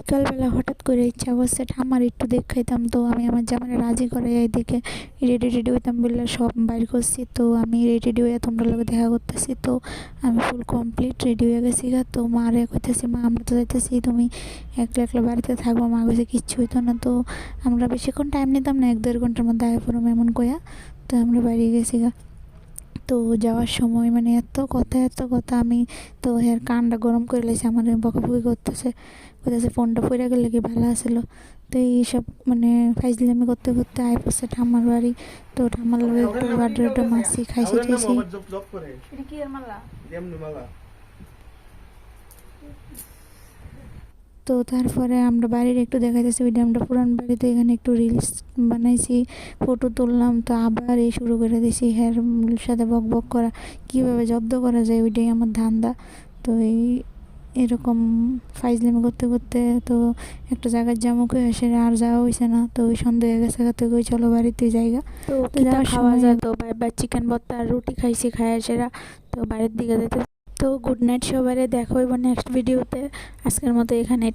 বিকালবেলা হঠাৎ করে ইচ্ছা করছে ঠাম্মার একটু দেখাইতাম, তো আমি আমার জামাইরে রাজি করে যাই দেখে রেডি রেডি হইতাম বললে সব বাইর করছি। তো আমি রেডি হয়ে তোমরা লোকে দেখা করতেছি, তো আমি ফুল কমপ্লিট রেডি হয়ে গেছি গা। তো মারে কইতেছি, মা আমরা তো যাইতেছি, তুমি একলা একলা বাড়িতে থাকবো। মা কইছে কিচ্ছু হইতো না। তো আমরা বেশিক্ষণ টাইম নিতাম না, 1-1.5 ঘন্টার মধ্যে আয় পড়ো এমন কইয়া। তো আমরা বাইরে গেছি গা। তো যাওয়ার সময় মানে এত কথা আমি তো হের কানটা গরম করে লেছি, আমার বকাবকি করতেছে, ফোনটা পড়ে গেলে কি ভালো আসলো। তো এইসব মানে ফাইজলামি করতে করতে আয় পড়ছে ঠাম্মার বাড়ি। তো ঠাম্মার লোক একটু বাড্ডা মাছি খাইছি টাইছি। তো তারপরে আমরা বাড়ির একটু দেখাইতেছি ওইটা আমরা পুরান বাড়িতে, এখানে একটু রিলস বানাইছি, ফটো তুললাম। তো আবার এই শুরু করে দিয়েছি হ্যার সাথে বক বক করা, কীভাবে জব্দ করা যায় ওইটাই আমার ধান্দা। তো এরকম ফাইজলামি করতে করতে তো একটা জায়গার জামুকে এসে আর যাওয়া হয়েছে না। তো ওই সন্ধ্যা হয়ে গেছে, তো ওই চলো বাড়িতে জায়গা। তো খাওয়া যায়, তো বারবার চিকেন ভর্তা আর রুটি খাইছি, খায় সেরা তো বাড়ির দিকে যেতে। তো গুড নাইট সবারে, দেখা হইব নেক্সট ভিডিওতে। আজকের মতো এখানে